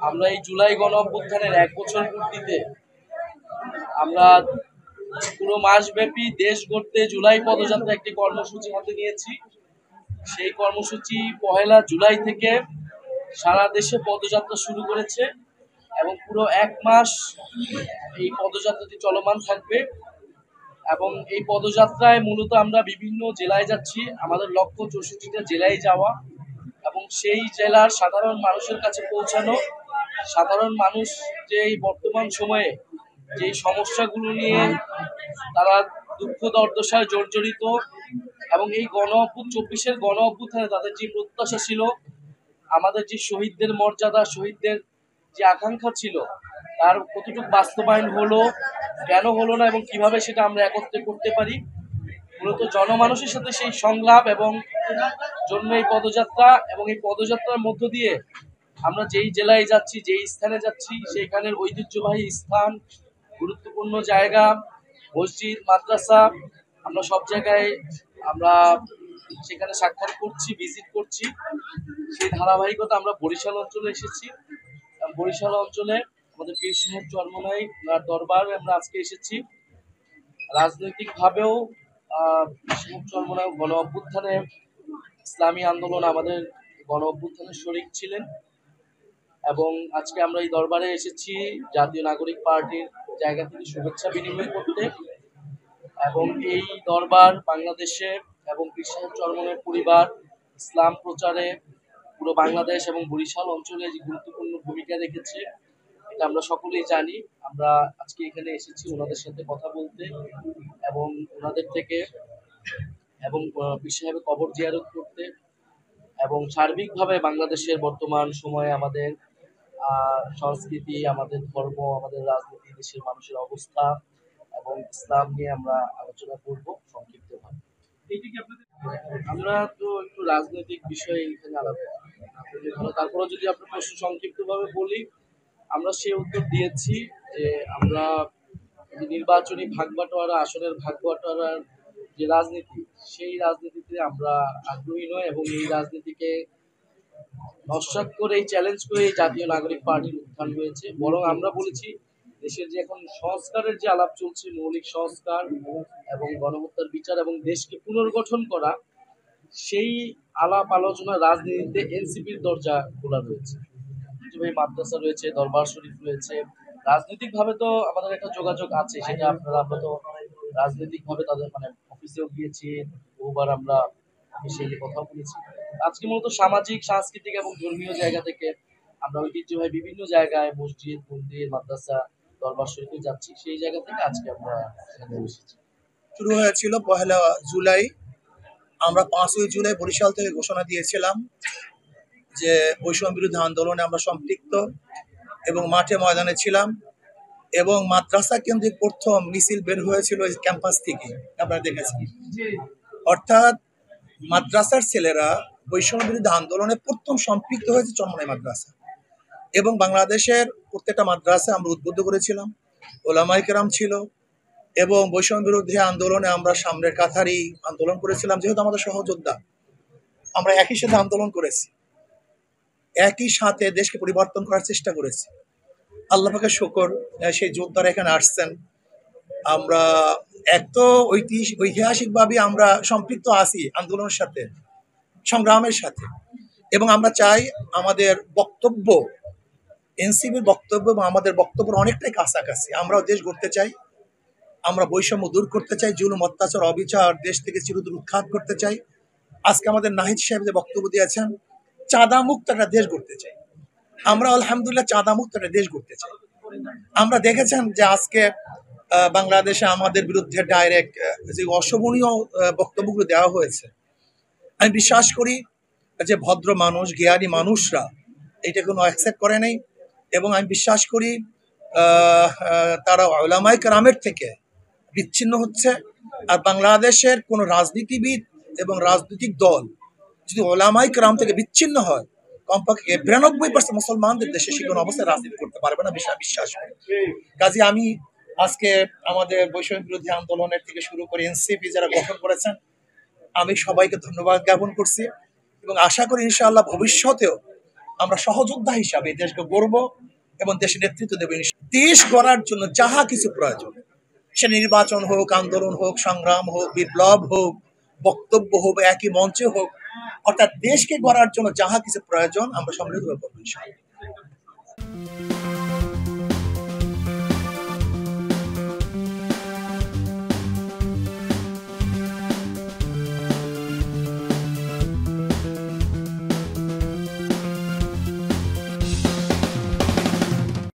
আমরা এই জুলাই গণ অভ্যুত্থানের 1 বছর পূর্তিতে আমরা পুরো মাসব্যাপী দেশ গড়তে জুলাই পদযাত্রা একটি কর্মসূচি হাতে নিয়েছি। সেই কর্মসূচি 1 জুলাই থেকে সারা দেশে পদযাত্রা শুরু করেছে এবং পুরো 1 মাস এই পদযাত্রাটি চলমান থাকবে। এবং এই পদযাত্রায় মূলত আমরা বিভিন্ন জেলায় যাচ্ছি। আমাদের লক্ষ্য 64টা জেলায় যাওয়া এবং সেই জেলার সাধারণ মানুষের কাছে পৌঁছানো। সাধারণ মানুষ যে এই বর্তমান সময়ে যে সমস্যাগুলো নিয়ে তারা দুঃখ দুর্দশায় জর্জরিত এবং এই 24 গণ অভ্যুত্থানে তাদের যে প্রত্যাশা ছিল, আমাদের যে শহীদদের মর্যাদা, শহীদদের যে আকাঙ্ক্ষা ছিল, তার কতটুকু বাস্তবায়ন হলো, কেন হলো না এবং কিভাবে সেটা আমরা একত্রে করতে পারি, মূলত জনমানুষের সাথে সেই সংলাপ এবং জন্য এই পদযাত্রা। এবং এই পদযাত্রার মধ্য দিয়ে আমরা যেই জেলায় যাচ্ছি, যেই স্থানে যাচ্ছি, সেইখানের ঐতিহ্যবাহী স্থান, গুরুত্বপূর্ণ জায়গা, মসজিদ, মাদ্রাসা, আমরা সব জায়গায় আমরা সেখানে সাক্ষাৎ করছি, ভিজিট করছি। সেই ধারাবাহিকতা আমরা বরিশাল অঞ্চলে এসেছি। বরিশাল অঞ্চলে আমাদের পীর সাহেব চরমনাই ওনার দরবারে আমরা আজকে এসেছি। রাজনৈতিকভাবেও পীর সাহেব চরমনাই গণ অভ্যুত্থানে, ইসলামী আন্দোলন আমাদের গণ অভ্যুত্থানের শরিক ছিলেন এবং আজকে আমরা এই দরবারে এসেছি জাতীয় নাগরিক পার্টির জায়গা থেকে শুভেচ্ছা বিনিময় করতে। এবং এই দরবার বাংলাদেশে এবং পীর সাহেব চরমনাইয়ের পরিবার ইসলাম প্রচারে পুরো বাংলাদেশ এবং বরিশাল অঞ্চলে যে গুরুত্বপূর্ণ ভূমিকা রেখেছে, এটা আমরা সকলেই জানি। আমরা আজকে এখানে এসেছি ওনাদের সাথে কথা বলতে এবং ওনাদের থেকে এবং পীর সাহেবের কবর জিয়ারত করতে এবং সার্বিকভাবে বাংলাদেশের বর্তমান সময়ে আমাদের সংস্কৃতি, আমাদের ধর্ম, আমাদের রাজনীতি, দেশের মানুষের অবস্থা এবং ইসলাম নিয়ে আমরা আলোচনা করব সংক্ষিপ্তভাবে। আমরা তো একটু রাজনৈতিক বিষয়ে এখানে তারপরে যদি আপনার প্রশ্ন সংক্ষিপ্তভাবে বলি, আমরা সে উত্তর দিয়েছি যে আমরা নির্বাচনী ভাগবাটোয়ারা, আসনের ভাগবাটোয়ারার যে রাজনীতি, সেই রাজনীতিতে আমরা আগ্রহী নয় এবং এই রাজনীতিকে নস্যাৎ করে, চ্যালেঞ্জ করে এই জাতীয় নাগরিক পার্টির উত্থান হয়েছে। বরং আমরা বলেছি দেশের যে এখন সংস্কারের যে আলাপ চলছে, মৌলিক সংস্কার এবং গণহত্যার বিচার এবং দেশকে পুনর্গঠন করা, সেই আলাপ আলোচনা রাজনীতিতে এনসিপির দরজা খোলা রয়েছে। মাদ্রাসা রয়েছে, দরবার শরীফ রয়েছে। রাজনৈতিক ভাবে তো আমাদের একটা যোগাযোগ আছে, সেটা আমরা তো রাজনৈতিক ভাবে তাদের অফিসেও গিয়েছি, বহুবার আমরা অফিসে কথা বলেছি। আজকে মূলত সামাজিক, সাংস্কৃতিক এবং ধর্মীয় জায়গা থেকে আমরা ঐতিহ্যবাহী বিভিন্ন জায়গায় মসজিদ, মন্দির, মাদ্রাসা, দরবার শরীফে যাচ্ছি। সেই জায়গা থেকে আজকে আমরা এখানে এসেছি। শুরু হয়েছিল 1 জুলাই। আমরা 5 জুলাই বরিশাল থেকে ঘোষণা দিয়েছিলাম যে বৈষম্য বিরোধী আন্দোলনে আমরা সম্পৃক্ত এবং মাঠে ময়দানে ছিলাম এবং মাদ্রাসা কেন্দ্রিক প্রথম মিছিল বের হয়েছিল ক্যাম্পাস থেকে, আপনারা দেখেছেন। অর্থাৎ মাদ্রাসার ছেলেরা বৈষম্য বিরোধী আন্দোলনে প্রথম সম্পৃক্ত হয়েছে চরমনাই মাদ্রাসা এবং বাংলাদেশের প্রত্যেকটা মাদ্রাসা আমরা উদ্বুদ্ধ করেছিলাম, ওলামায়ে কেরাম ছিল এবং বৈষম্য বিরোধী আন্দোলনে আমরা সামনের কাতারই আন্দোলন করেছিলাম। যেহেতু আমাদের সহযোদ্ধা, আমরা একই সাথে আন্দোলন করেছি, একই সাথে দেশকে পরিবর্তন করার চেষ্টা করেছি। আল্লাহ পাকের শুকর, সেই যোদ্ধারা এখানে আসছেন। আমরা এক তো ঐতিহাসিকভাবে আমরা সম্পৃক্ত আছি আন্দোলনের সাথে, সংগ্রামের সাথে, এবং আমরা চাই আমাদের বক্তব্য, এনসিপির বক্তব্য এবং আমাদের বক্তব্য অনেকটাই কাছাকাছি। আমরাও দেশ গড়তে চাই, আমরা বৈষম্য দূর করতে চাই, জুলুম, অত্যাচার, অবিচার দেশ থেকে চিরতরে উৎখাত করতে চাই। আজকে আমাদের নাহিদ সাহেব যে বক্তব্য দিয়েছেন, চাঁদা মুক্ত একটা দেশ গড়তে চাই। আমরা আলহামদুলিল্লাহ চাঁদা মুক্ত একটা দেশ গড়তে চাই। আমরা দেখেছেন যে আজকে বাংলাদেশে আমাদের বিরুদ্ধে ডাইরেক্ট যে অশোভনীয় বক্তব্যগুলো দেওয়া হয়েছে, আমি বিশ্বাস করি যে ভদ্র মানুষ, জ্ঞানী মানুষরা এটা কোনো অ্যাকসেপ্ট করে নাই এবং আমি বিশ্বাস করি তারা উলামায়ে কেরামের থেকে বিচ্ছিন্ন হচ্ছে। আর বাংলাদেশের কোনো রাজনীতিবিদ এবং রাজনৈতিক দল যদি উলামায়ে কেরাম থেকে বিচ্ছিন্ন হয়, কমপক্ষে 92% মুসলমানদের দেশে সে কোনো অবস্থায় রাজনীতি করতে পারবে না, বিশ্বাস করি। কাজে আমি আজকে আমাদের বৈষম্য বিরোধী আন্দোলনের থেকে শুরু করে এনসিপি যারা গঠন করেছেন, আমি সবাইকে ধন্যবাদ জ্ঞাপন করছি এবং আশা করি ইনশাআল্লাহ ভবিষ্যতেও আমরা সহযোদ্ধা হিসাবে দেশকে গড়ব এবং দেশের নেতৃত্ব দেব। দেশ গড়ার জন্য যাহা কিছু প্রয়োজন, সে নির্বাচন হোক, আন্দোলন হোক, সংগ্রাম হোক, বিপ্লব হোক, বক্তব্য হোক, একই মঞ্চে হোক, অর্থাৎ দেশকে গড়ার জন্য যাহা কিছু প্রয়োজন আমরা সম্মিলিতভাবে করব ইনশাআল্লাহ।